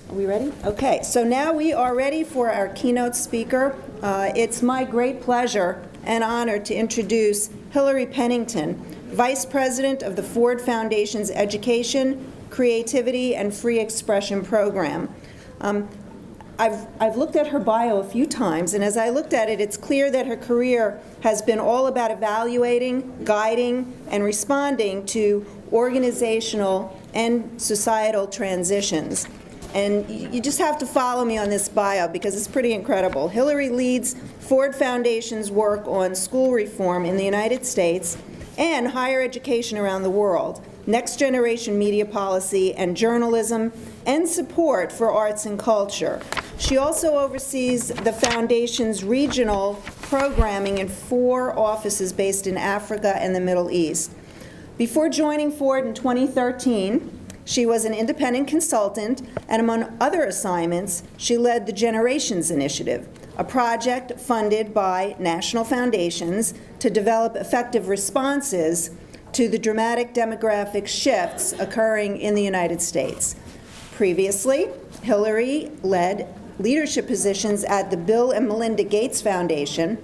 Are we ready? Okay, so now we are ready for our keynote speaker. It's my great pleasure and honor to introduce Hillary Pennington, Vice President of the Ford Foundation's Education, Creativity, and Free Expression Program. I've looked at her bio a few times, and as I looked at it, it's clear that her career has been all about evaluating, guiding, and responding to organizational and societal transitions. And you just have to follow me on this bio because it's pretty incredible. Hillary leads Ford Foundation's work on school reform in the United States and higher education around the world, next generation media policy and journalism, and support for arts and culture. She also oversees the Foundation's regional programming in 4 offices based in Africa and the Middle East. Before joining Ford in 2013, she was an independent consultant, and among other assignments, she led the Generations Initiative, a project funded by national foundations to develop effective responses to the dramatic demographic shifts occurring in the United States. Previously, Hillary led leadership positions at the Bill and Melinda Gates Foundation,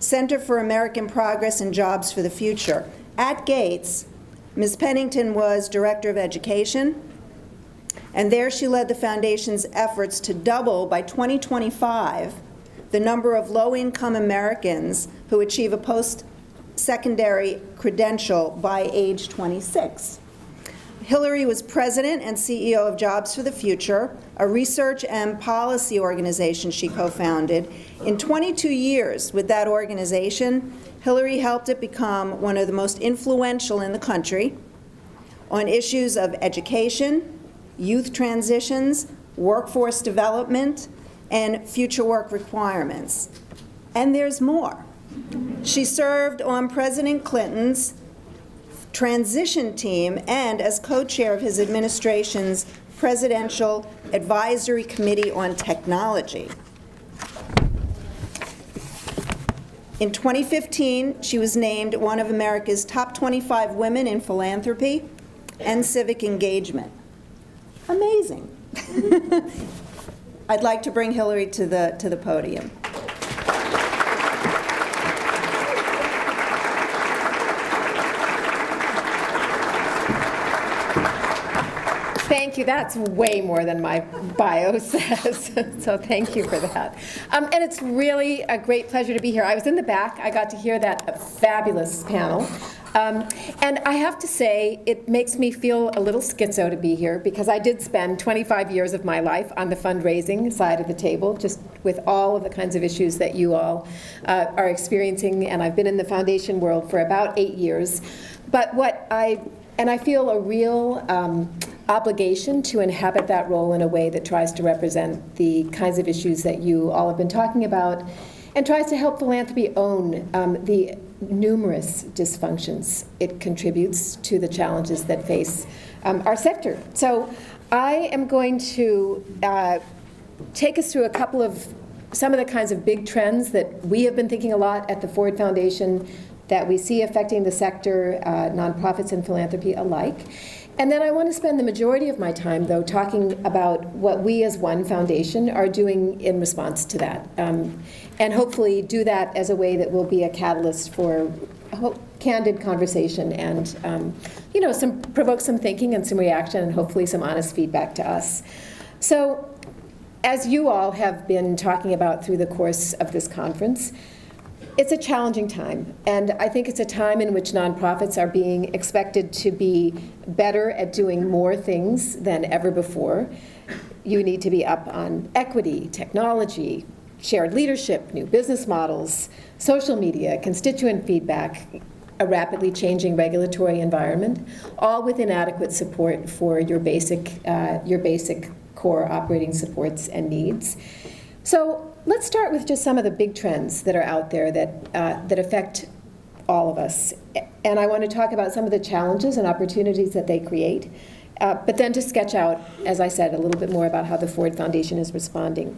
Center for American Progress and Jobs for the Future. At Gates, Ms. Pennington was Director of Education, and there she led the Foundation's efforts to double by 2025 the number of low-income Americans who achieve a post-secondary credential by age 26. Hillary was President and CEO of Jobs for the Future, a research and policy organization she co-founded. In 22 years with that organization, Hillary helped it become one of the most influential in the country on issues of education, youth transitions, workforce development, and future work requirements. And there's more. She served on President Clinton's transition team and as co-chair of his administration's Presidential Advisory Committee on Technology. In 2015, she was named one of America's top 25 women in philanthropy and civic engagement. Amazing. I'd like to bring Hillary to the podium. Thank you. That's way more than my bio says, so thank you for that. And it's really a great pleasure to be here. I was in the back. I got to hear that fabulous panel. And I have to say, it makes me feel a little schizo to be here because I did spend 25 years of my life on the fundraising side of the table, just with all of the kinds of issues that you all are experiencing. And I've been in the foundation world for about 8 years. But I feel a real obligation to inhabit that role in a way that tries to represent the kinds of issues that you all have been talking about and tries to help philanthropy own the numerous dysfunctions it contributes to the challenges that face our sector. So I am going to take us through some of the kinds of big trends that we have been thinking a lot at the Ford Foundation that we see affecting the sector, nonprofits and philanthropy alike. And then I want to spend the majority of my time, though, talking about what we as One Foundation are doing in response to that, and hopefully do that as a way that will be a catalyst for candid conversation and, provoke some thinking and some reaction and hopefully some honest feedback to us. So, as you all have been talking about through the course of this conference, it's a challenging time, and I think it's a time in which nonprofits are being expected to be better at doing more things than ever before. You need to be up on equity, technology, shared leadership, new business models, social media, constituent feedback, a rapidly changing regulatory environment, all with inadequate support for your basic core operating supports and needs. So let's start with just some of the big trends that are out there that affect all of us. And I want to talk about some of the challenges and opportunities that they create, but then to sketch out, as I said, a little bit more about how the Ford Foundation is responding.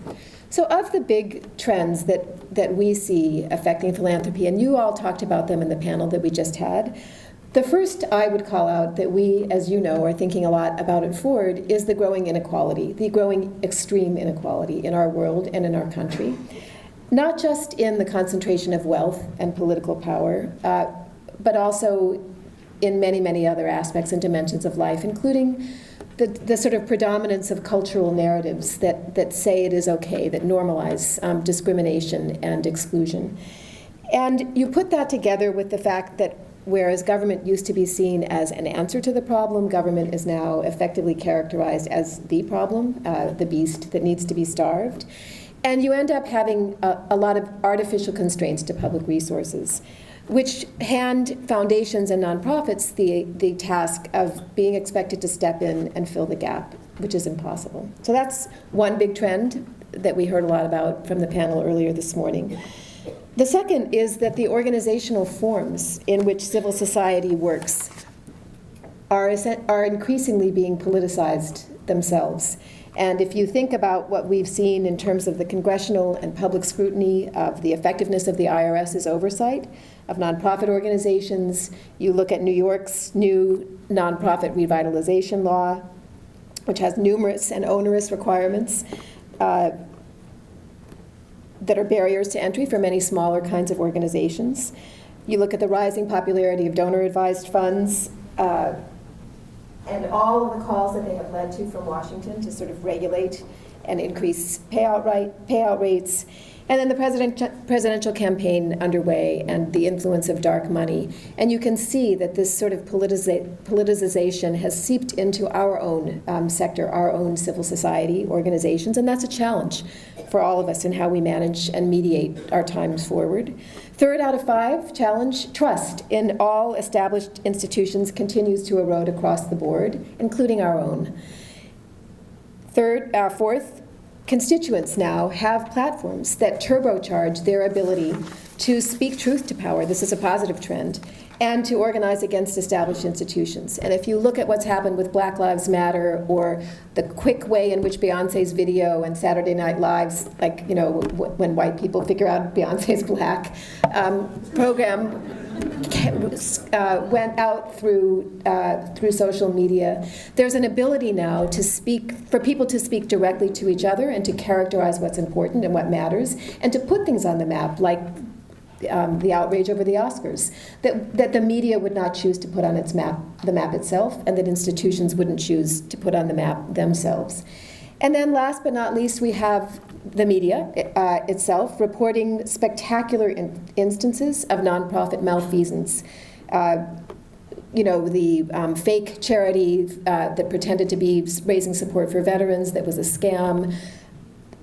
So of the big trends that we see affecting philanthropy, and you all talked about them in the panel that we just had, The first I would call out that we, as you know, are thinking a lot about at Ford is the growing inequality, the growing extreme inequality in our world and in our country. Not just in the concentration of wealth and political power, but also in many, many other aspects and dimensions of life, including the sort of predominance of cultural narratives that say it is okay, that normalize discrimination and exclusion. And you put that together with the fact that whereas government used to be seen as an answer to the problem, government is now effectively characterized as the problem, the beast that needs to be starved. And you end up having a lot of artificial constraints to public resources, which hand foundations and nonprofits the task of being expected to step in and fill the gap, which is impossible. So that's one big trend that we heard a lot about from the panel earlier this morning. The second is that the organizational forms in which civil society works are increasingly being politicized themselves. And if you think about what we've seen in terms of the congressional and public scrutiny of the effectiveness of the IRS's oversight of nonprofit organizations, you look at New York's new nonprofit revitalization law, which has numerous and onerous requirements that are barriers to entry for many smaller kinds of organizations. You look at the rising popularity of donor-advised funds, and all of the calls that they have led to from Washington to sort of regulate and increase payout rates, and then the presidential campaign underway and the influence of dark money. And you can see that this sort of politicization has seeped into our own sector, our own civil society organizations, and that's a challenge for all of us in how we manage and mediate our times forward. Third out of 5 challenge, trust in all established institutions continues to erode across the board, including our own. Fourth, constituents now have platforms that turbocharge their ability to speak truth to power. This is a positive trend. And to organize against established institutions. And if you look at what's happened with Black Lives Matter, or the quick way in which Beyonce's video and Saturday Night Live's, like, you know, when white people figure out Beyonce's black, program went out through social media, there's an ability now to for people to speak directly to each other and to characterize what's important and what matters, and to put things on the map, like the outrage over the Oscars, that the media would not choose to put on the map itself, and that institutions wouldn't choose to put on the map themselves. And then last but not least, we have the media itself reporting spectacular instances of nonprofit malfeasance. The fake charity that pretended to be raising support for veterans that was a scam.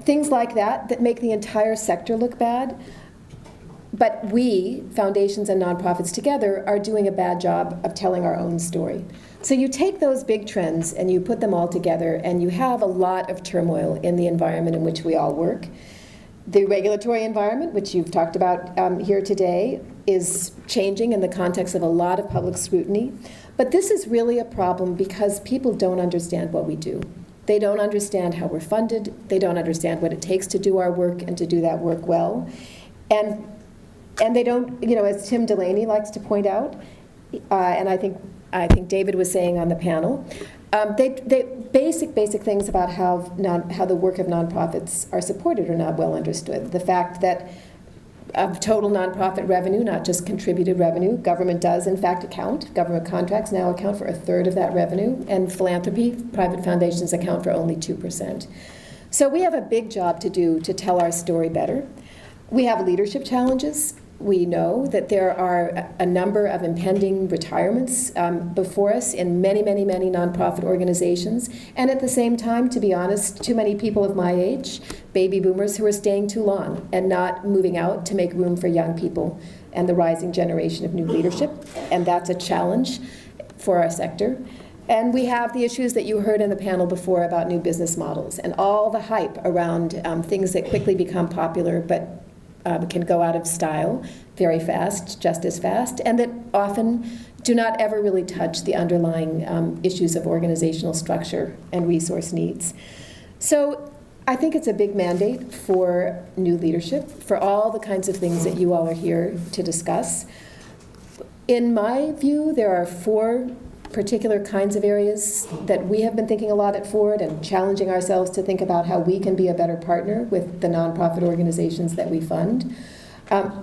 Things like that make the entire sector look bad. But we, foundations and nonprofits together, are doing a bad job of telling our own story. So you take those big trends and you put them all together, and you have a lot of turmoil in the environment in which we all work. The regulatory environment, which you've talked about here today, is changing in the context of a lot of public scrutiny. But this is really a problem because people don't understand what we do. They don't understand how we're funded. They don't understand what it takes to do our work and to do that work well. And they don't, as Tim Delaney likes to point out, and I think David was saying on the panel, they basic things about how the work of nonprofits are supported are not well understood. The fact that of total nonprofit revenue, not just contributed revenue, government does in fact account. Government contracts now account for 1/3 of that revenue, and philanthropy, private foundations account for only 2%. So we have a big job to do to tell our story better. We have leadership challenges. We know that there are a number of impending retirements before us in many, many, many nonprofit organizations. And at the same time, to be honest, too many people of my age, baby boomers, who are staying too long and not moving out to make room for young people and the rising generation of new leadership. And that's a challenge for our sector. And we have the issues that you heard in the panel before about new business models and all the hype around things that quickly become popular but can go out of style very fast, just as fast, and that often do not ever really touch the underlying issues of organizational structure and resource needs. So I think it's a big mandate for new leadership, for all the kinds of things that you all are here to discuss. In my view, there are 4 particular kinds of areas that we have been thinking a lot at Ford and challenging ourselves to think about how we can be a better partner with the nonprofit organizations that we fund.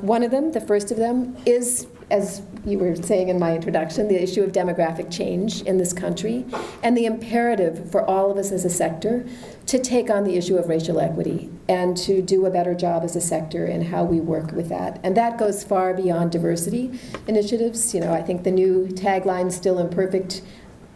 One of them, the first of them, is, as you were saying in my introduction, the issue of demographic change in this country and the imperative for all of us as a sector to take on the issue of racial equity and to do a better job as a sector in how we work with that. And that goes far beyond diversity initiatives. You know, I think the new tagline, Still Imperfect,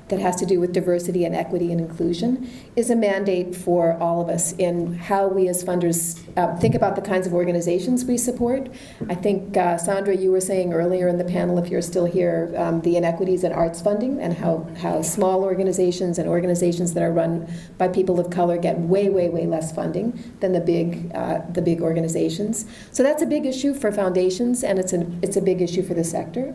that has to do with diversity and equity and inclusion, is a mandate for all of us in how we as funders think about the kinds of organizations we support. I think, Sandra, you were saying earlier in the panel, if you're still here, the inequities in arts funding and how small organizations and organizations that are run by people of color get way, way, way less funding than the big organizations. So that's a big issue for foundations, and it's a big issue for the sector.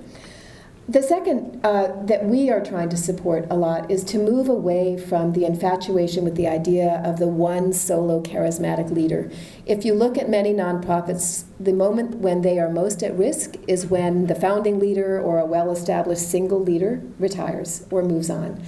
The second that we are trying to support a lot is to move away from the infatuation with the idea of the one solo charismatic leader. If you look at many nonprofits, the moment when they are most at risk is when the founding leader or a well-established single leader retires or moves on.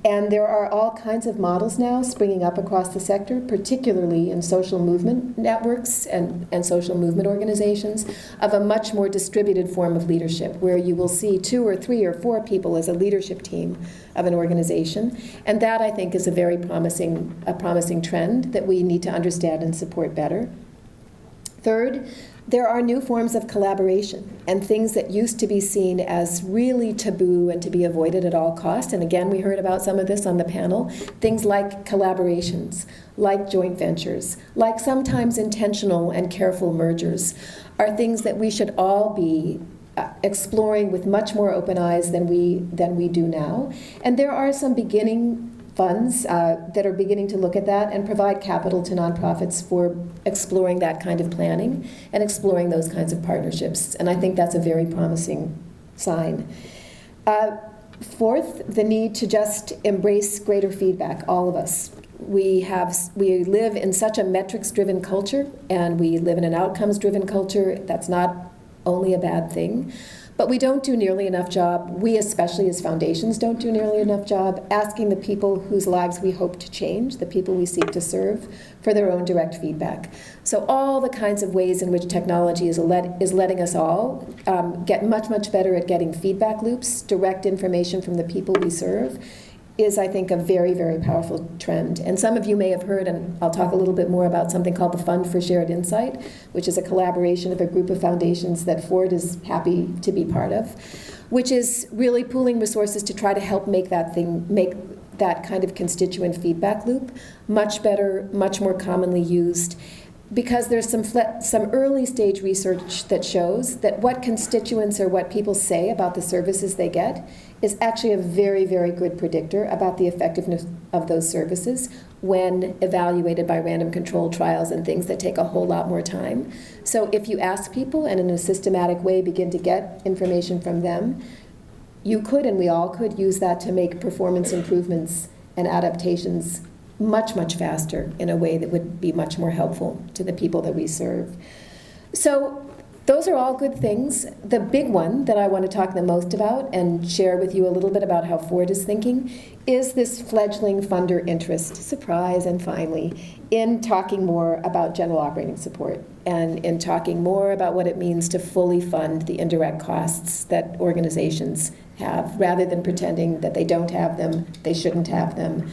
And there are all kinds of models now springing up across the sector, particularly in social movement networks and social movement organizations, of a much more distributed form of leadership, where you will see 2 or 3 or 4 people as a leadership team of an organization. And that, I think, is a very promising trend that we need to understand and support better. Third, there are new forms of collaboration and things that used to be seen as really taboo and to be avoided at all costs. And again, we heard about some of this on the panel. Things like collaborations, like joint ventures, like sometimes intentional and careful mergers are things that we should all be exploring with much more open eyes than we do now. And there are some beginning funds that are beginning to look at that and provide capital to nonprofits for exploring that kind of planning and exploring those kinds of partnerships. And I think that's a very promising sign. Fourth, the need to just embrace greater feedback, all of us. We live in such a metrics-driven culture, and we live in an outcomes-driven culture. That's not only a bad thing. But we don't do nearly enough job, we especially as foundations don't do nearly enough job asking the people whose lives we hope to change, the people we seek to serve, for their own direct feedback. So all the kinds of ways in which technology is letting us all get much, much better at getting feedback loops, direct information from the people we serve, is, I think, a very, very powerful trend. And some of you may have heard, and I'll talk a little bit more about something called the Fund for Shared Insight, which is a collaboration of a group of foundations that Ford is happy to be part of, which is really pooling resources to try to help make that kind of constituent feedback loop much better, much more commonly used. Because there's some early stage research that shows that what constituents or what people say about the services they get is actually a very, very good predictor about the effectiveness of those services when evaluated by random control trials and things that take a whole lot more time. So if you ask people and in a systematic way begin to get information from them, you could, and we all could, use that to make performance improvements and adaptations much, much faster in a way that would be much more helpful to the people that we serve. So those are all good things. The big one that I want to talk the most about and share with you a little bit about how Ford is thinking is this fledgling funder interest, surprise and finally, in talking more about general operating support and in talking more about what it means to fully fund the indirect costs that organizations have, rather than pretending that they don't have them, they shouldn't have them.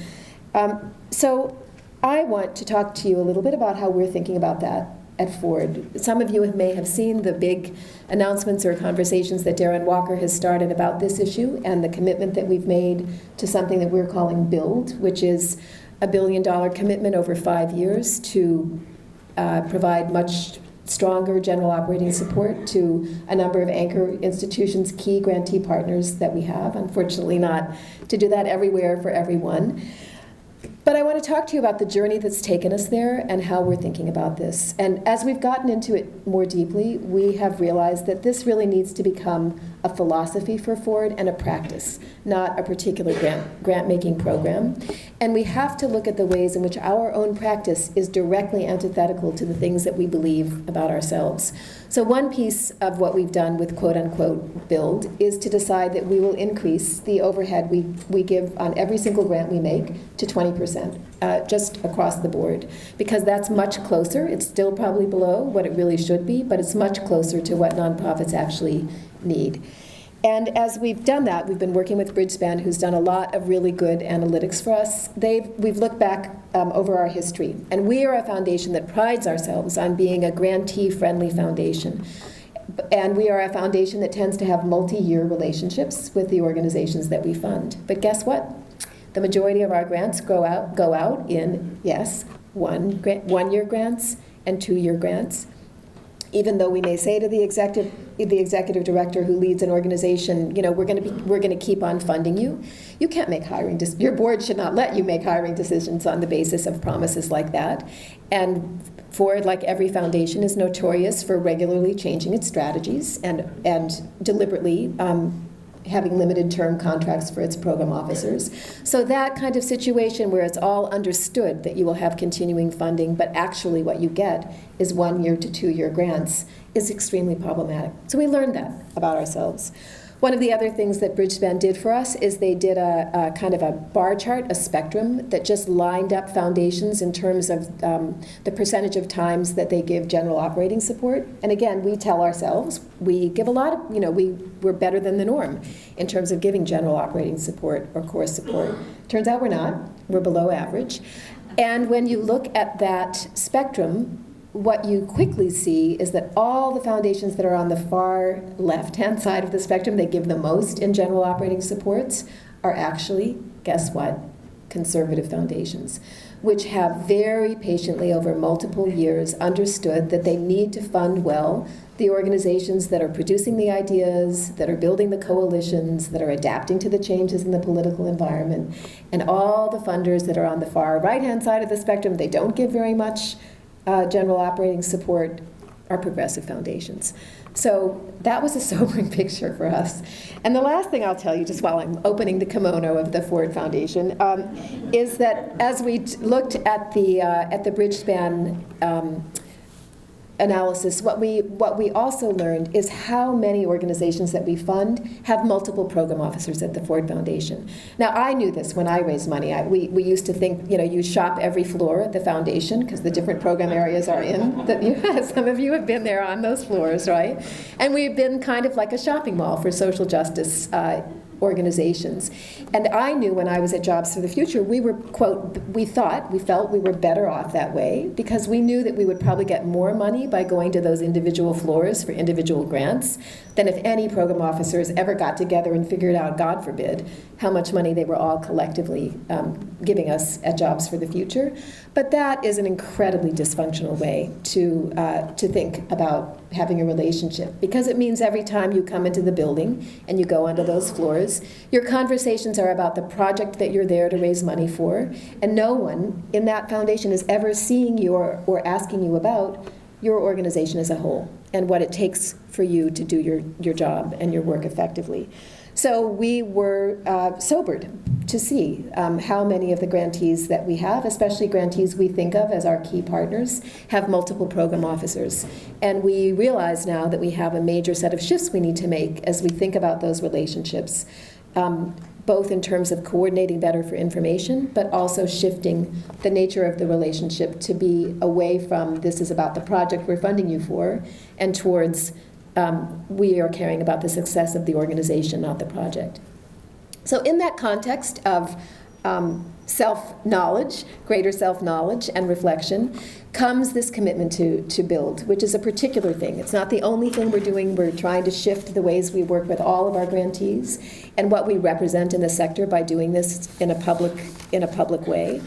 So I want to talk to you a little bit about how we're thinking about that at Ford. Some of you may have seen the big announcements or conversations that Darren Walker has started about this issue and the commitment that we've made to something that we're calling BUILD, which is a $1 billion commitment over 5 years to provide much stronger general operating support to a number of anchor institutions, key grantee partners that we have. Unfortunately, not to do that everywhere for everyone. But I want to talk to you about the journey that's taken us there and how we're thinking about this. And as we've gotten into it more deeply, we have realized that this really needs to become a philosophy for Ford and a practice, not a particular grant-making program. And we have to look at the ways in which our own practice is directly antithetical to the things that we believe about ourselves. So one piece of what we've done with quote-unquote build is to decide that we will increase the overhead we give on every single grant we make to 20%, just across the board, because that's much closer. It's still probably below what it really should be, but it's much closer to what nonprofits actually need. And as we've done that, we've been working with Bridgespan, who's done a lot of really good analytics for us. We've looked back over our history, and we are a foundation that prides ourselves on being a grantee-friendly foundation. And we are a foundation that tends to have multi-year relationships with the organizations that we fund. But guess what? The majority of our grants go out in, yes, one-year grants and two-year grants. Even though we may say to the executive director who leads an organization, you know, we're going to keep on funding you. You can't make your board should not let you make hiring decisions on the basis of promises like that. And Ford, like every foundation, is notorious for regularly changing its strategies and deliberately having limited term contracts for its program officers. So that kind of situation where it's all understood that you will have continuing funding, but actually what you get is 1 year to 2 year grants, is extremely problematic. So we learned that about ourselves. One of the other things that Bridgespan did for us is they did a kind of a bar chart, a spectrum, that just lined up foundations in terms of the percentage of times that they give general operating support. And again, we tell ourselves we give a lot of, we're better than the norm in terms of giving general operating support or core support. Turns out we're not. We're below average. And when you look at that spectrum, what you quickly see is that all the foundations that are on the far left-hand side of the spectrum, they give the most in general operating supports, are actually, guess what, conservative foundations, which have very patiently over multiple years understood that they need to fund well the organizations that are producing the ideas, that are building the coalitions, that are adapting to the changes in the political environment, and all the funders that are on the far right-hand side of the spectrum, they don't give very much general operating support, are progressive foundations. So that was a sobering picture for us. And the last thing I'll tell you, just while I'm opening the kimono of the Ford Foundation, is that as we looked at the Bridgespan analysis, what we also learned is how many organizations that we fund have multiple program officers at the Ford Foundation. Now, I knew this when I raised money. We used to think, you shop every floor at the foundation because the different program areas are in. Some of you have been there on those floors, right? And we've been kind of like a shopping mall for social justice organizations. And I knew when I was at Jobs for the Future, we were, quote, we felt we were better off that way because we knew that we would probably get more money by going to those individual floors for individual grants than if any program officers ever got together and figured out, God forbid, how much money they were all collectively giving us at Jobs for the Future. But that is an incredibly dysfunctional way to think about having a relationship, because it means every time you come into the building and you go onto those floors, your conversations are about the project that you're there to raise money for, and no one in that foundation is ever seeing you or asking you about your organization as a whole and what it takes for you to do your job and your work effectively. So we were sobered to see how many of the grantees that we have, especially grantees we think of as our key partners, have multiple program officers. And we realize now that we have a major set of shifts we need to make as we think about those relationships, both in terms of coordinating better for information, but also shifting the nature of the relationship to be away from this is about the project we're funding you for, and towards we are caring about the success of the organization, not the project. So in that context of self-knowledge, greater self-knowledge and reflection, comes this commitment to build, which is a particular thing. It's not the only thing we're doing. We're trying to shift the ways we work with all of our grantees and what we represent in the sector by doing this in a public way.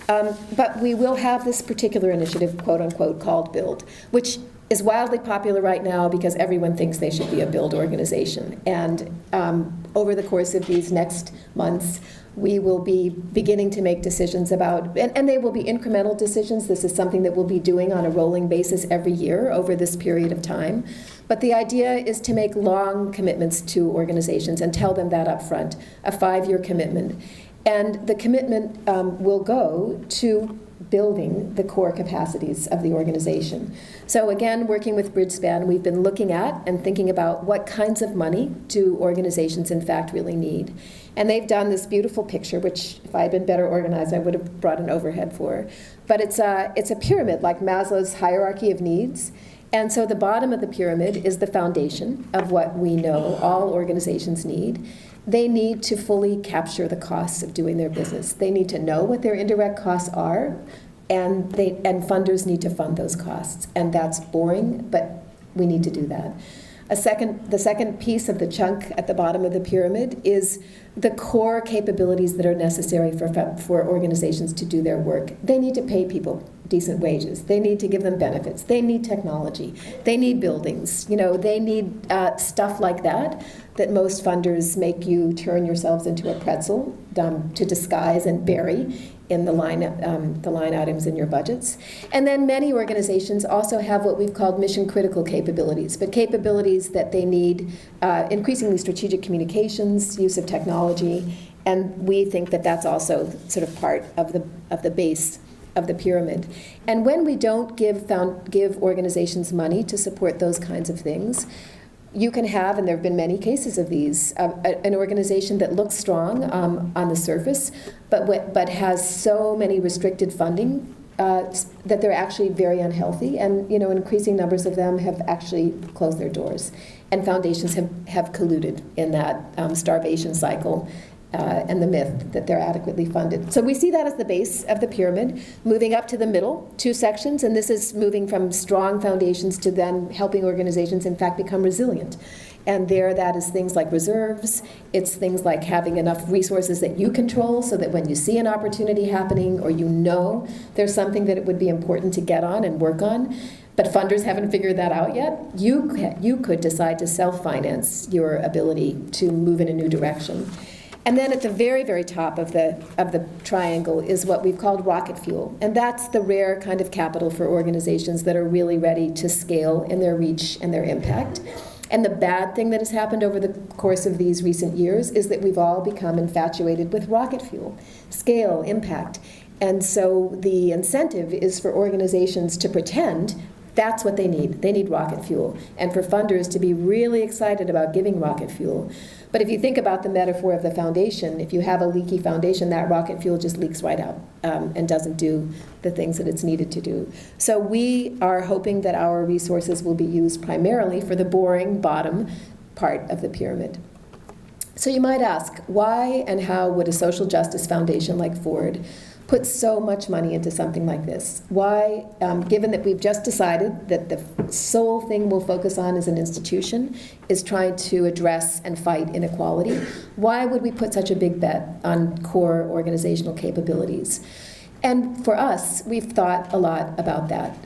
But we will have this particular initiative, quote unquote, called Build, which is wildly popular right now because everyone thinks they should be a build organization. And over the course of these next months, we will be beginning to make decisions about, and they will be incremental decisions. This is something that we'll be doing on a rolling basis every year over this period of time. But the idea is to make long commitments to organizations and tell them that up front, a 5-year commitment. And the commitment will go to building the core capacities of the organization. So again, working with Bridgespan, we've been looking at and thinking about what kinds of money do organizations in fact really need. And they've done this beautiful picture, which if I had been better organized, I would have brought an overhead for. But it's a pyramid, like Maslow's hierarchy of needs. And so the bottom of the pyramid is the foundation of what we know all organizations need. They need to fully capture the costs of doing their business. They need to know what their indirect costs are, and funders need to fund those costs. And that's boring, but we need to do that. The second piece of the chunk at the bottom of the pyramid is the core capabilities that are necessary for organizations to do their work. They need to pay people decent wages. They need to give them benefits. They need technology. They need buildings. They need stuff like that most funders make you turn yourselves into a pretzel to disguise and bury in the line items in your budgets. And then many organizations also have what we've called mission-critical capabilities, but capabilities that they need increasingly strategic communications, use of technology, and we think that that's also sort of part of the base of the pyramid. And when we don't give organizations money to support those kinds of things, you can have, and there have been many cases of these, an organization that looks strong on the surface, but has so many restricted funding that they're actually very unhealthy, and increasing numbers of them have actually closed their doors. And foundations have colluded in that starvation cycle and the myth that they're adequately funded. So we see that as the base of the pyramid, moving up to the middle, 2 sections, and this is moving from strong foundations to then helping organizations in fact become resilient. And there, that is things like reserves, it's things like having enough resources that you control so that when you see an opportunity happening or there's something that it would be important to get on and work on, but funders haven't figured that out yet, you could decide to self-finance your ability to move in a new direction. And then at the very, very top of the triangle is what we've called rocket fuel. And that's the rare kind of capital for organizations that are really ready to scale in their reach and their impact. And the bad thing that has happened over the course of these recent years is that we've all become infatuated with rocket fuel, scale, impact. And so the incentive is for organizations to pretend that's what they need. They need rocket fuel. And for funders to be really excited about giving rocket fuel. But if you think about the metaphor of the foundation, if you have a leaky foundation, that rocket fuel just leaks right out and doesn't do the things that it's needed to do. So we are hoping that our resources will be used primarily for the boring bottom part of the pyramid. So you might ask, why and how would a social justice foundation like Ford put so much money into something like this? Why, given that we've just decided that the sole thing we'll focus on as an institution is trying to address and fight inequality, why would we put such a big bet on core organizational capabilities? And for us, we've thought a lot about that.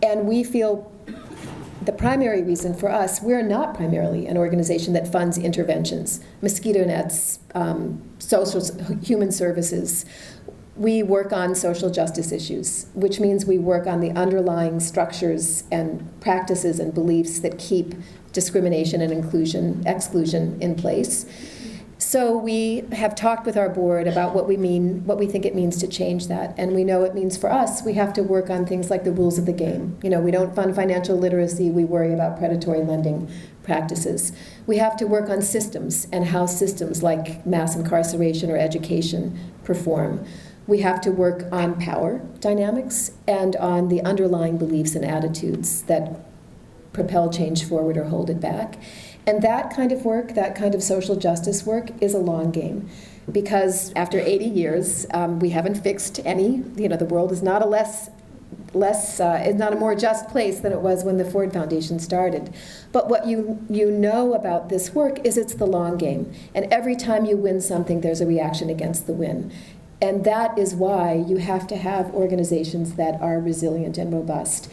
And we feel the primary reason for us, we're not primarily an organization that funds interventions, mosquito nets, human services. We work on social justice issues, which means we work on the underlying structures and practices and beliefs that keep discrimination and exclusion in place. So we have talked with our board about what we think it means to change that. And we know it means for us, we have to work on things like the rules of the game. We don't fund financial literacy, we worry about predatory lending practices. We have to work on systems and how systems like mass incarceration or education perform. We have to work on power dynamics and on the underlying beliefs and attitudes that propel change forward or hold it back. And that kind of work, that kind of social justice work, is a long game. Because after 80 years, we haven't fixed any, the world is not is not a more just place than it was when the Ford Foundation started. But what you know about this work is it's the long game. And every time you win something, there's a reaction against the win. And that is why you have to have organizations that are resilient and robust.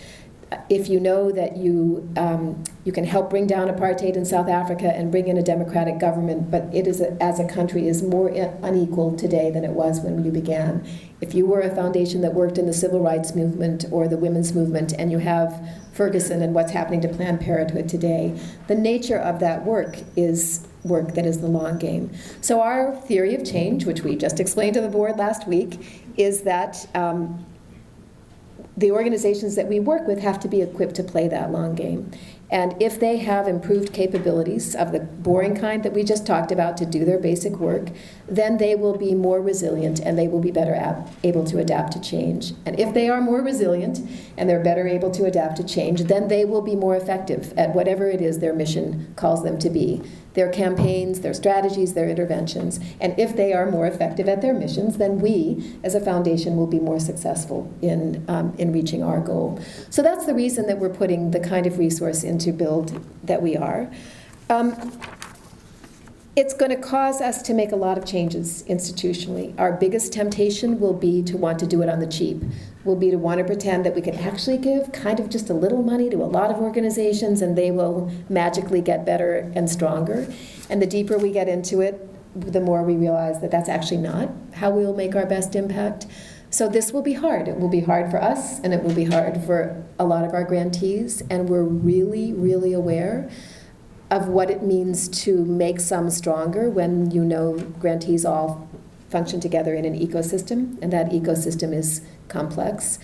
if you know that you can help bring down apartheid in South Africa and bring in a democratic government, but it is as a country is more unequal today than it was when you began. If you were a foundation that worked in the civil rights movement or the women's movement, and you have Ferguson and what's happening to Planned Parenthood today, the nature of that work is work that is the long game. So our theory of change, which we just explained to the board last week, is that the organizations that we work with have to be equipped to play that long game. And if they have improved capabilities of the boring kind that we just talked about to do their basic work, then they will be more resilient and they will be better able to adapt to change. And if they are more resilient and they're better able to adapt to change, then they will be more effective at whatever it is their mission calls them to be. Their campaigns, their strategies, their interventions. And if they are more effective at their missions, then we, as a foundation, will be more successful in reaching our goal. So that's the reason that we're putting the kind of resource into Build that we are. It's going to cause us to make a lot of changes institutionally. Our biggest temptation will be to want to do it on the cheap, will be to want to pretend that we can actually give kind of just a little money to a lot of organizations and they will magically get better and stronger. And the deeper we get into it, the more we realize that that's actually not how we'll make our best impact. So this will be hard. It will be hard for us, and it will be hard for a lot of our grantees, and we're really, really aware of what it means to make some stronger when you know grantees all function together in an ecosystem, and that ecosystem is complex.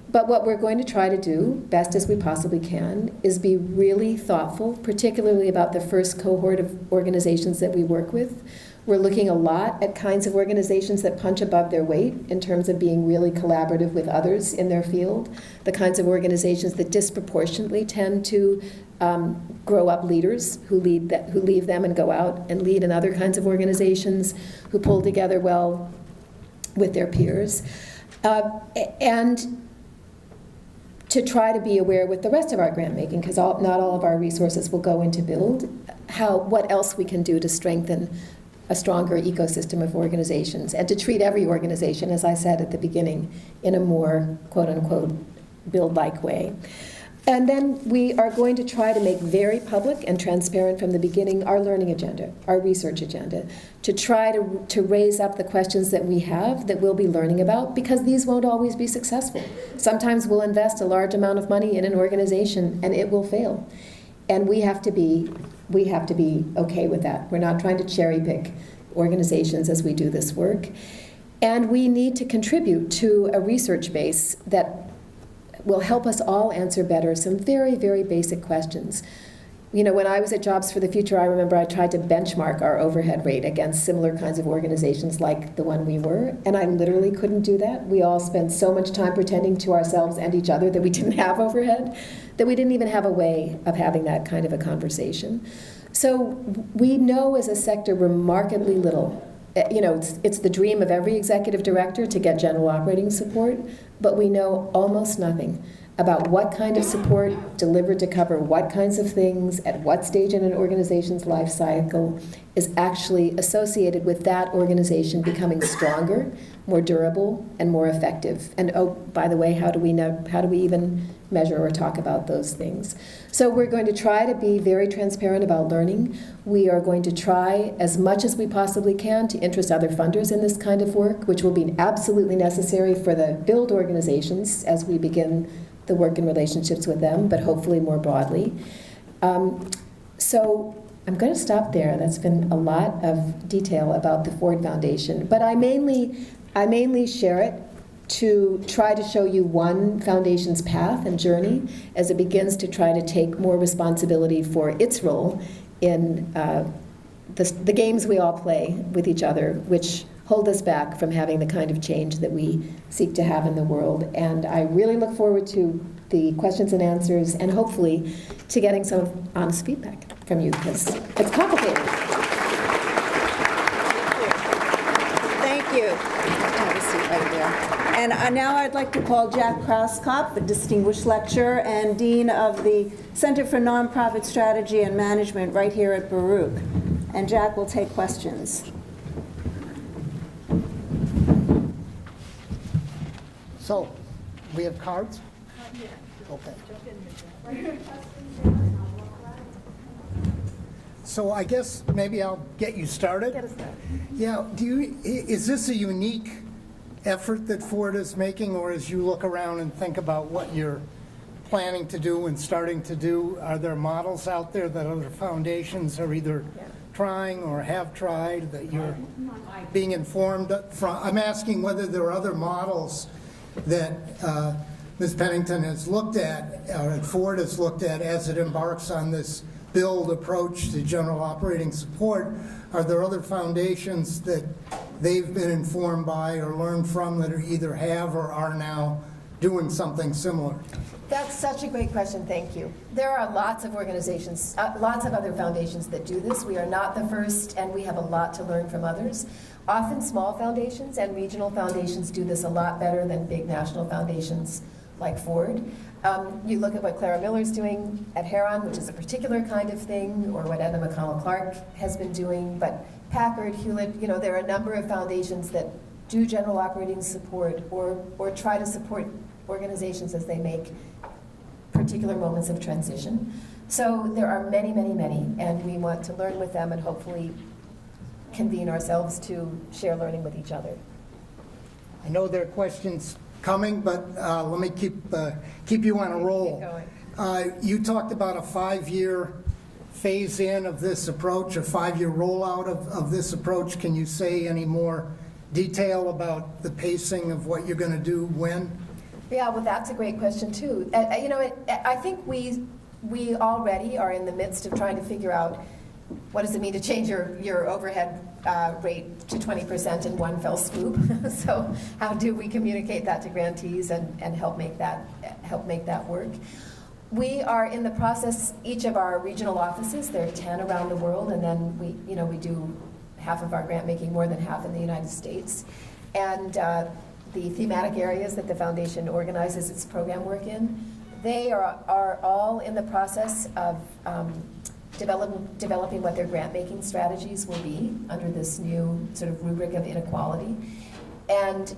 But what we're going to try to do, best as we possibly can, is be really thoughtful, particularly about the first cohort of organizations that we work with. We're looking a lot at kinds of organizations that punch above their weight in terms of being really collaborative with others in their field, the kinds of organizations that disproportionately tend to grow up leaders who leave them and go out and lead in other kinds of organizations, who pull together well with their peers. And to try to be aware with the rest of our grant making, because not all of our resources will go into Build, what else we can do to strengthen a stronger ecosystem of organizations, and to treat every organization, as I said at the beginning, in a more quote-unquote Build-like way. And then we are going to try to make very public and transparent from the beginning our learning agenda, our research agenda, to try to raise up the questions that we have that we'll be learning about, because these won't always be successful. Sometimes we'll invest a large amount of money in an organization and it will fail. And we have to be okay with that. We're not trying to cherry pick organizations as we do this work. And we need to contribute to a research base that will help us all answer better some very, very basic questions. You know, when I was at Jobs for the Future, I remember I tried to benchmark our overhead rate against similar kinds of organizations like the one we were, and I literally couldn't do that. We all spent so much time pretending to ourselves and each other that we didn't have overhead, that we didn't even have a way of having that kind of a conversation. So we know as a sector remarkably little. You know, it's the dream of every executive director to get general operating support, but we know almost nothing about what kind of support delivered to cover what kinds of things at what stage in an organization's life cycle is actually associated with that organization becoming stronger, more durable, and more effective. And oh, by the way, how do we even measure or talk about those things? So we're going to try to be very transparent about learning. We are going to try as much as we possibly can to interest other funders in this kind of work, which will be absolutely necessary for the Build organizations as we begin the work in relationships with them, but hopefully more broadly. So I'm going to stop there. That's been a lot of detail about the Ford Foundation, but I mainly share it to try to show you one foundation's path and journey as it begins to try to take more responsibility for its role in the games we all play with each other, which hold us back from having the kind of change that we seek to have in the world. And I really look forward to the questions and answers, and hopefully to getting some honest feedback from you, because it's complicated. Thank you. Have a seat right there. And now I'd like to call Jack Krauskopf, the distinguished lecturer and Dean of the Center for Nonprofit Strategy and Management right here at Baruch. And Jack will take questions. So, we have cards? Okay. So I guess maybe I'll get you started. Get us started. Yeah, is this a unique effort that Ford is making, or as you look around and think about what you're planning to do and starting to do, are there models out there that other foundations are either trying or have tried that you're being informed from? I'm asking whether there are other models that Ms. Pennington has looked at, or that Ford has looked at as it embarks on this build approach to general operating support. Are there other foundations that they've been informed by or learned from that either have or are now doing something similar? That's such a great question, thank you. There are lots of organizations, lots of other foundations that do this. We are not the first, and we have a lot to learn from others. Often small foundations and regional foundations do this a lot better than big national foundations like Ford. You look at what Clara Miller's doing at Heron, which is a particular kind of thing, or what Edna McConnell Clark has been doing, but Packard, Hewlett, there are a number of foundations that do general operating support or try to support organizations as they make particular moments of transition. So there are many, many, many, and we want to learn with them and hopefully convene ourselves to share learning with each other. I know there are questions coming, but let me keep you on a roll. Keep going. You talked about a 5-year phase-in of this approach, a 5-year rollout of this approach. Can you say any more detail about the pacing of what you're going to do when? Yeah, well, that's a great question too. I think we already are in the midst of trying to figure out what does it mean to change your overhead rate to 20% in one fell swoop. So how do we communicate that to grantees and help make that work? We are in the process. Each of our regional offices, there are 10 around the world, and then we do half of our grant making, more than half in the United States, and the thematic areas that the foundation organizes its program work in, they are all in the process of developing what their grant-making strategies will be under this new sort of rubric of inequality. And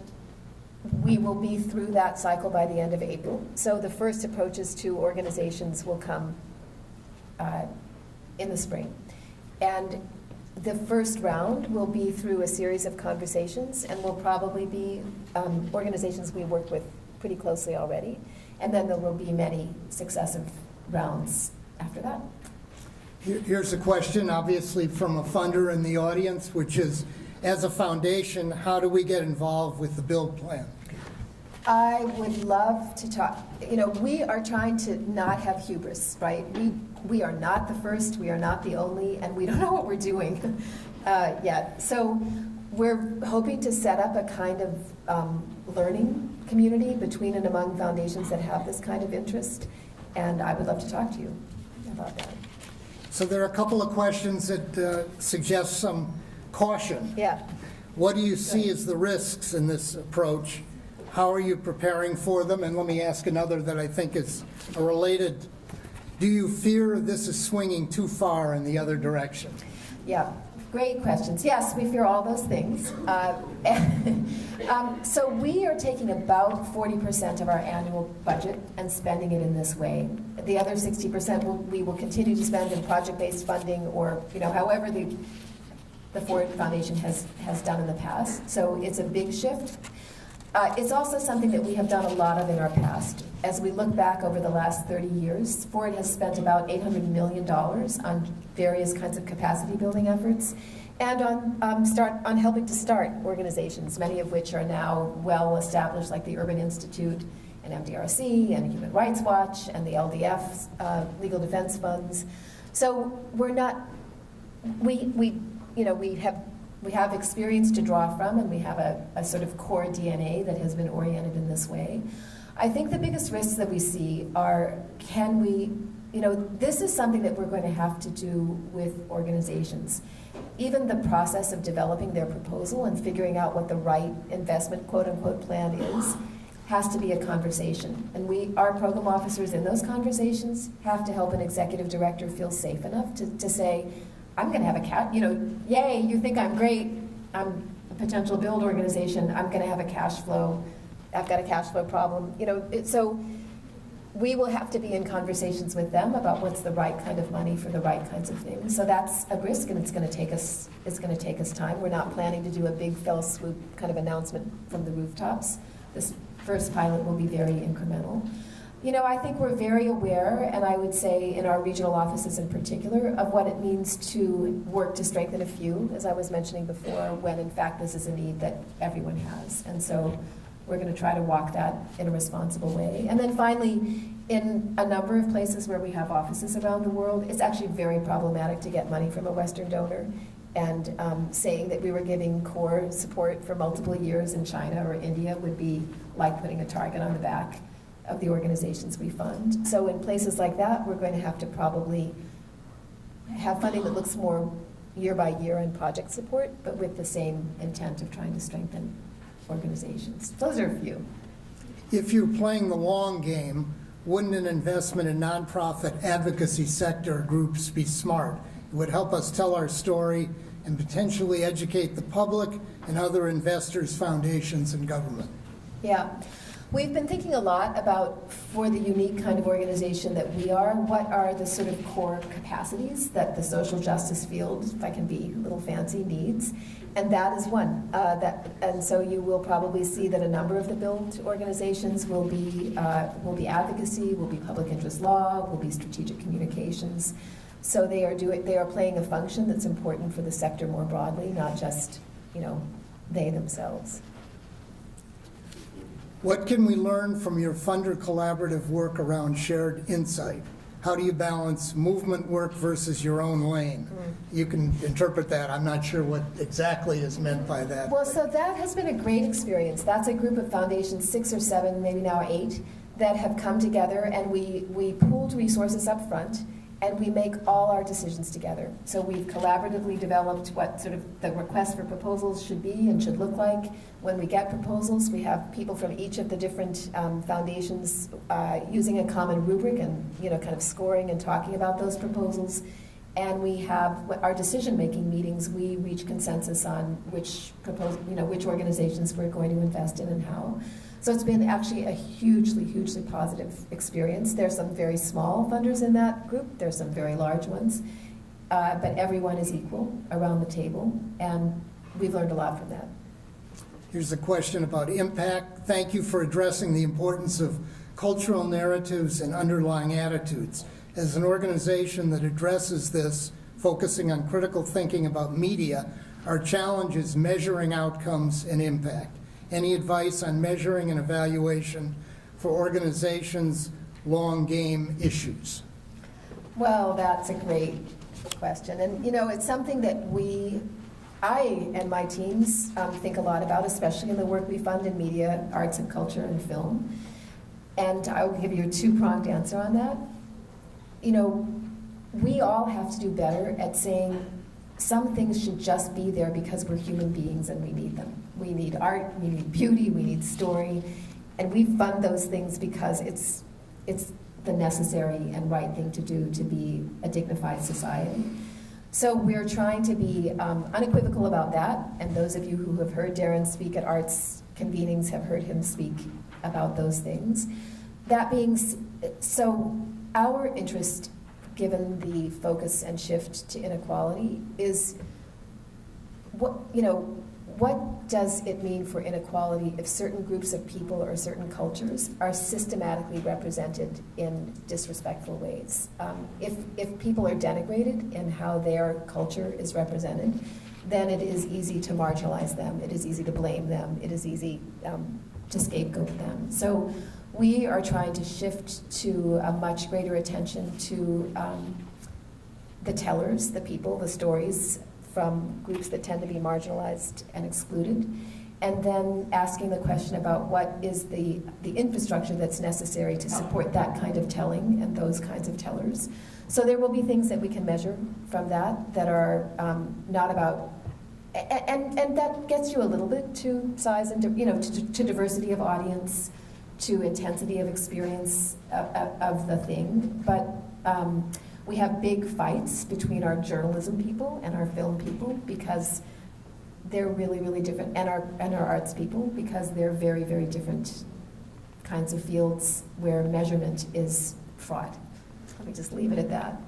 we will be through that cycle by the end of April. So the first approaches to organizations will come in the spring. And the first round will be through a series of conversations and will probably be organizations we work with pretty closely already. And then there will be many successive rounds after that. Here's a question, obviously, from a funder in the audience, which is, as a foundation, how do we get involved with the build plan? I would love to talk. We are trying to not have hubris, right? We are not the first, we are not the only, and we don't know what we're doing yet. So we're hoping to set up a kind of learning community between and among foundations that have this kind of interest, and I would love to talk to you about that. So there are a couple of questions that suggest some caution. Yeah. What do you see as the risks in this approach? How are you preparing for them? And let me ask another that I think is a related. Do you fear this is swinging too far in the other direction? Yeah, great questions. Yes, we fear all those things. So we are taking about 40% of our annual budget and spending it in this way. The other 60% we will continue to spend in project-based funding, or however the Ford Foundation has done in the past. So it's a big shift. It's also something that we have done a lot of in our past. As we look back over the last 30 years, Ford has spent about $800 million on various kinds of capacity building efforts and on helping to start organizations, many of which are now well established, like the Urban Institute and MDRC and Human Rights Watch and the LDF, Legal Defense Funds. So we're not, we have experience to draw from, and we have a sort of core DNA that has been oriented in this way. I think the biggest risks that we see are, this is something that we're going to have to do with organizations. Even the process of developing their proposal and figuring out what the right investment quote-unquote plan is has to be a conversation. And our program officers in those conversations have to help an executive director feel safe enough to say, I'm going to have yay, you think I'm great, I'm a potential build organization, I'm going to have a cash flow, I've got a cash flow problem. So we will have to be in conversations with them about what's the right kind of money for the right kinds of things. So that's a risk, and it's going to take us time. We're not planning to do a big fell swoop kind of announcement from the rooftops. This first pilot will be very incremental. You know, I think we're very aware, and I would say in our regional offices in particular, of what it means to work to strengthen a few, as I was mentioning before, when in fact this is a need that everyone has. And so we're going to try to walk that in a responsible way. And then finally, in a number of places where we have offices around the world, it's actually very problematic to get money from a Western donor. And saying that we were giving core support for multiple years in China or India would be like putting a target on the back of the organizations we fund. So in places like that, we're going to have to probably have funding that looks more year by year in project support, but with the same intent of trying to strengthen organizations. Those are a few. If you're playing the long game, wouldn't an investment in nonprofit advocacy sector groups be smart? It would help us tell our story and potentially educate the public and other investors, foundations, and government. Yeah. We've been thinking a lot about, for the unique kind of organization that we are, what are the sort of core capacities that the social justice field, if I can be a little fancy, needs. And that is one. And so you will probably see that a number of the build organizations will be advocacy, will be public interest law, will be strategic communications. So they are playing a function that's important for the sector more broadly, not just, they themselves. What can we learn from your funder collaborative work around shared insight? How do you balance movement work versus your own lane? You can interpret that. I'm not sure what exactly is meant by that. Well, so that has been a great experience. That's a group of foundations, 6 or 7, maybe now 8, that have come together, and we pooled resources up front, and we make all our decisions together. So we've collaboratively developed what sort of the request for proposals should be and should look like. When we get proposals, we have people from each of the different foundations using a common rubric and kind of scoring and talking about those proposals. And we have our decision-making meetings. We reach consensus on which organizations we're going to invest in and how. So it's been actually a hugely, hugely positive experience. There's some very small funders in that group. There's some very large ones. But everyone is equal around the table, and we've learned a lot from that. Here's a question about impact. Thank you for addressing the importance of cultural narratives and underlying attitudes. As an organization that addresses this, focusing on critical thinking about media, our challenge is measuring outcomes and impact. Any advice on measuring and evaluation for organizations' long game issues? Well, that's a great question. And it's something that I and my teams think a lot about, especially in the work we fund in media, arts and culture, and film. And I will give you a two-pronged answer on that. We all have to do better at saying some things should just be there because we're human beings and we need them. We need art, we need beauty, we need story, and we fund those things because it's the necessary and right thing to do to be a dignified society. So we're trying to be unequivocal about that, and those of you who have heard Darren speak at arts convenings have heard him speak about those things. That being so, our interest, given the focus and shift to inequality, is what does it mean for inequality if certain groups of people or certain cultures are systematically represented in disrespectful ways? If people are denigrated in how their culture is represented, then it is easy to marginalize them. It is easy to blame them. It is easy to scapegoat them. So we are trying to shift to a much greater attention to the tellers, the people, the stories from groups that tend to be marginalized and excluded, and then asking the question about what is the infrastructure that's necessary to support that kind of telling and those kinds of tellers. So there will be things that we can measure from that are not about, and that gets you a little bit to size and to diversity of audience, to intensity of experience of the thing, but we have big fights between our journalism people and our film people because they're really, really different, and our arts people because they're very, very different kinds of fields where measurement is fraught. Let me just leave it at that.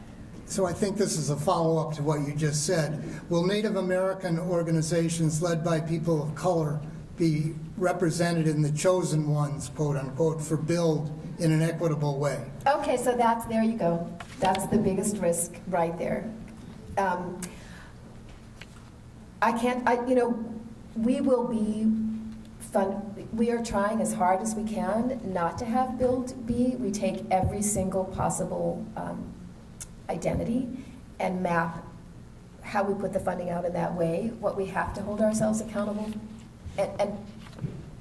So I think this is a follow-up to what you just said. Will Native American organizations led by people of color be represented in the chosen ones, quote unquote, for build in an equitable way? Okay, so there you go. That's the biggest risk right there. We will be we are trying as hard as we can not to have build be. We take every single possible identity and map how we put the funding out in that way. What we have to hold ourselves accountable, and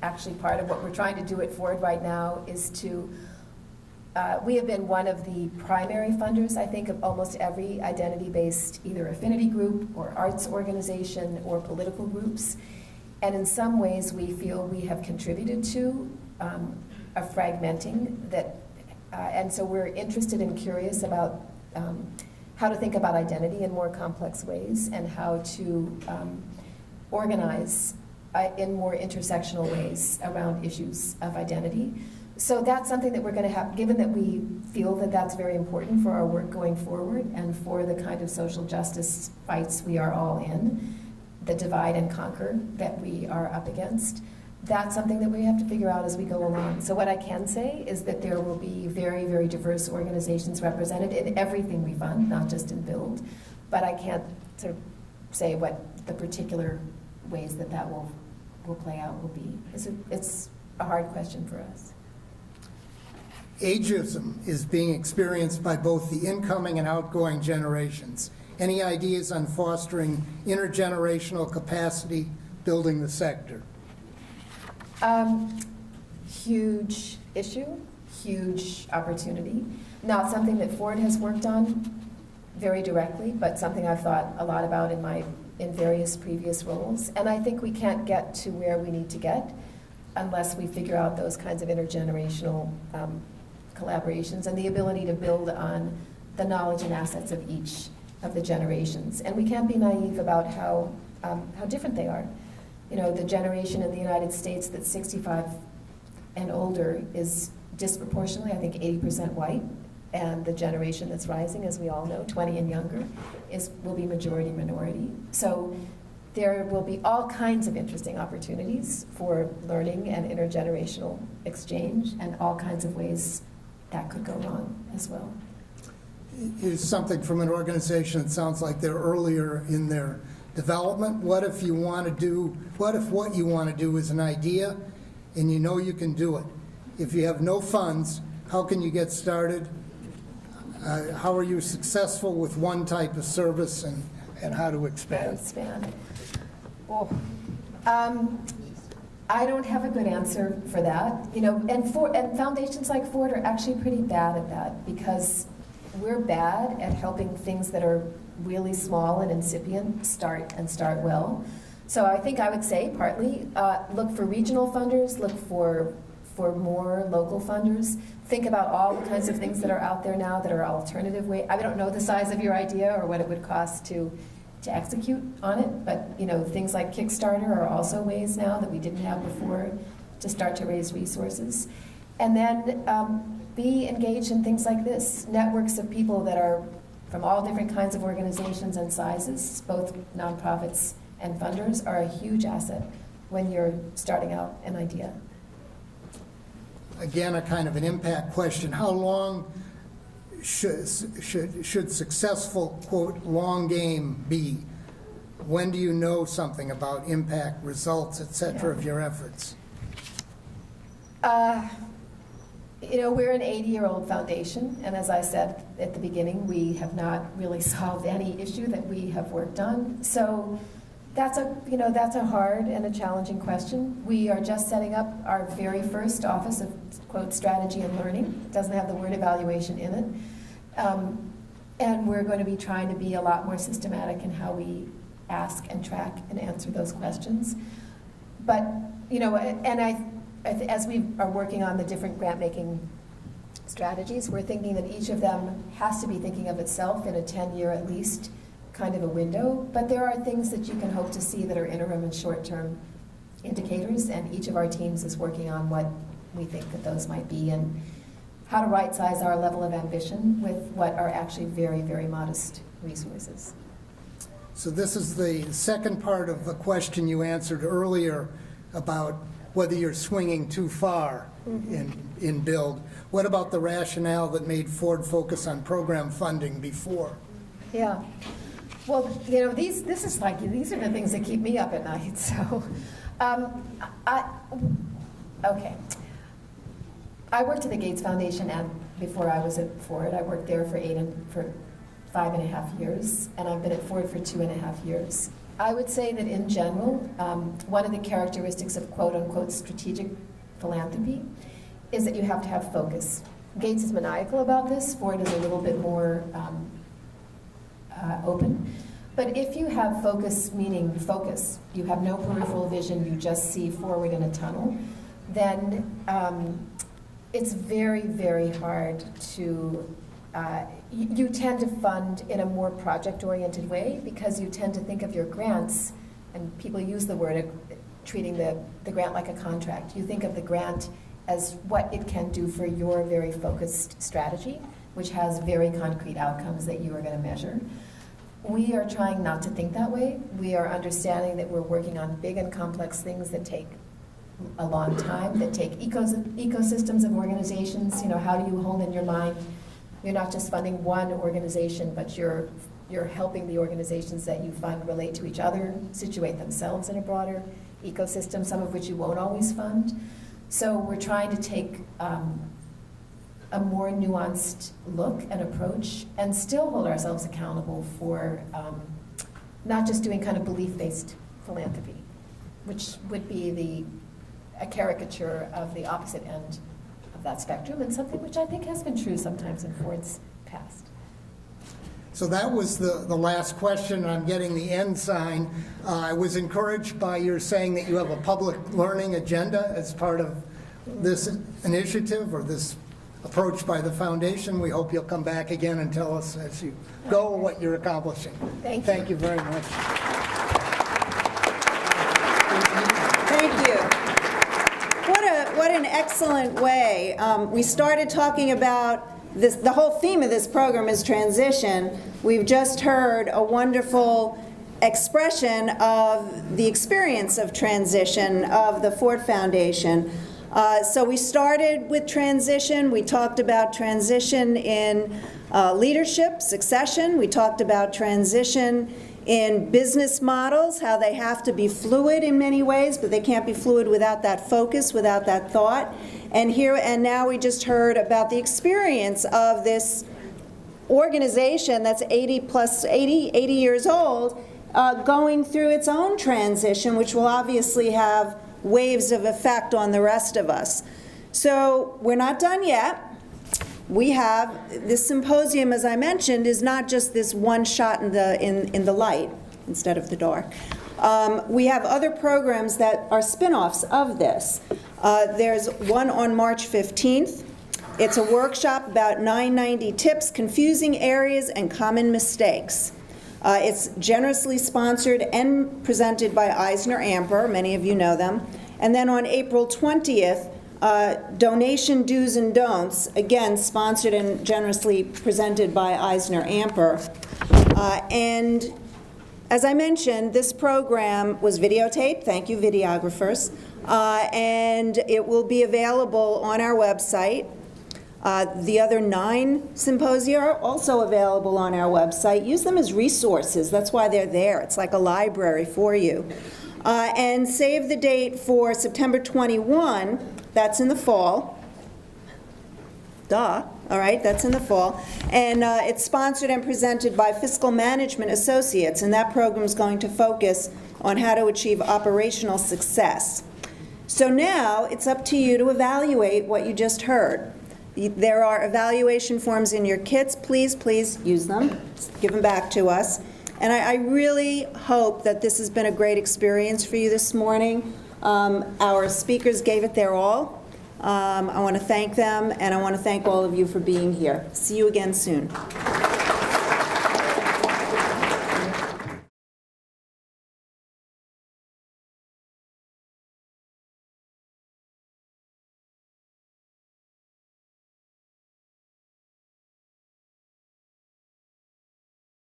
actually part of what we're trying to do at Ford right now is to, we have been one of the primary funders, I think, of almost every identity-based either affinity group or arts organization or political groups. And in some ways, we feel we have contributed to a fragmenting that, and so we're interested and curious about how to think about identity in more complex ways and how to organize in more intersectional ways around issues of identity. So that's something that we're going to have, given that we feel that that's very important for our work going forward and for the kind of social justice fights we are all in, the divide and conquer that we are up against. That's something that we have to figure out as we go along. So what I can say is that there will be very, very diverse organizations represented in everything we fund, not just in build. But I can't sort of say what the particular ways that will play out will be. It's a hard question for us. Ageism is being experienced by both the incoming and outgoing generations. Any ideas on fostering intergenerational capacity building the sector? Huge issue, huge opportunity. Not something that Ford has worked on very directly, but something I've thought a lot about in various previous roles. And I think we can't get to where we need to get unless we figure out those kinds of intergenerational collaborations and the ability to build on the knowledge and assets of each of the generations. And we can't be naive about how different they are. You know, the generation in the United States that's 65 and older is disproportionately, I think, 80% white. And the generation that's rising, as we all know, 20 and younger, will be majority minority. So there will be all kinds of interesting opportunities for learning and intergenerational exchange and all kinds of ways that could go wrong as well. Here's something from an organization that sounds like they're earlier in their development. What if what you want to do is an idea and you know you can do it? If you have no funds, how can you get started? How are you successful with one type of service and how to expand? Oh. I don't have a good answer for that. You know, and foundations like Ford are actually pretty bad at that because we're bad at helping things that are really small and incipient start well. So I think I would say partly look for regional funders, look for more local funders. Think about all the kinds of things that are out there now that are alternative ways. I don't know the size of your idea or what it would cost to execute on it, but you know, things like Kickstarter are also ways now that we didn't have before to start to raise resources. And then be engaged in things like this, networks of people that are from all different kinds of organizations and sizes, both nonprofits and funders, are a huge asset when you're starting out an idea. Again, a kind of an impact question. How long should successful, quote, long game be? When do you know something about impact, results, et cetera, of your efforts? You know, we're an 80-year-old foundation, and as I said at the beginning, we have not really solved any issue that we have worked on. So that's a hard and a challenging question. We are just setting up our very first office of, quote, strategy and learning. It doesn't have the word evaluation in it. And we're going to be trying to be a lot more systematic in how we ask and track and answer those questions. But, you know, and as we are working on the different grant-making strategies, we're thinking that each of them has to be thinking of itself in a 10-year at least kind of a window. But there are things that you can hope to see that are interim and short-term indicators, and each of our teams is working on what we think that those might be, and how to right-size our level of ambition with what are actually very, very modest resources. So this is the second part of the question you answered earlier about whether you're swinging too far in build. What about the rationale that made Ford focus on program funding before? Yeah. Well, these are the things that keep me up at night. So, okay. I worked at the Gates Foundation, and before I was at Ford, I worked there for 5.5 years, and I've been at Ford for 2.5 years. I would say that in general, one of the characteristics of quote-unquote strategic philanthropy is that you have to have focus. Gates is maniacal about this. Ford is a little bit more open. But if you have focus, meaning focus, you have no peripheral vision, you just see forward in a tunnel, then it's very, very hard to, you tend to fund in a more project-oriented way because you tend to think of your grants, and people use the word treating the grant like a contract. You think of the grant as what it can do for your very focused strategy, which has very concrete outcomes that you are going to measure. We are trying not to think that way. We are understanding that we're working on big and complex things that take a long time, that take ecosystems of organizations. How do you hold in your mind, you're not just funding one organization, but you're helping the organizations that you fund relate to each other, situate themselves in a broader ecosystem, some of which you won't always fund. So we're trying to take a more nuanced look and approach and still hold ourselves accountable for not just doing kind of belief-based philanthropy, which would be a caricature of the opposite end of that spectrum, and something which I think has been true sometimes in Ford's past. So that was the last question. I'm getting the end sign. I was encouraged by your saying that you have a public learning agenda as part of this initiative or this approach by the foundation. We hope you'll come back again and tell us as you go what you're accomplishing. Thank you. Thank you very much. Thank you. What an excellent way. We started talking about this. The whole theme of this program is transition. We've just heard a wonderful expression of the experience of transition of the Ford Foundation. So we started with transition. We talked about transition in leadership, succession. We talked about transition in business models, how they have to be fluid in many ways, but they can't be fluid without that focus, without that thought. And now we just heard about the experience of this organization that's 80 years old, going through its own transition, which will obviously have waves of effect on the rest of us. So we're not done yet. We have this symposium, as I mentioned, is not just this one shot in the light instead of the dark. We have other programs that are spin-offs of this. There's one on March 15th. It's a workshop about 990 tips, confusing areas, and common mistakes. It's generously sponsored and presented by Eisner-Amper. Many of you know them. And then on April 20th, donation do's and don'ts, again sponsored and generously presented by Eisner-Amper. And as I mentioned, this program was videotaped. Thank you, videographers. And it will be available on our website. The other 9 symposia are also available on our website. Use them as resources. That's why they're there. It's like a library for you. And save the date for September 21. That's in the fall. Duh. All right, that's in the fall. And it's sponsored and presented by Fiscal Management Associates, and that program is going to focus on how to achieve operational success. So now it's up to you to evaluate what you just heard. There are evaluation forms in your kits. Please use them. Give them back to us. And I really hope that this has been a great experience for you this morning. Our speakers gave it their all. I want to thank them, and I want to thank all of you for being here. See you again soon.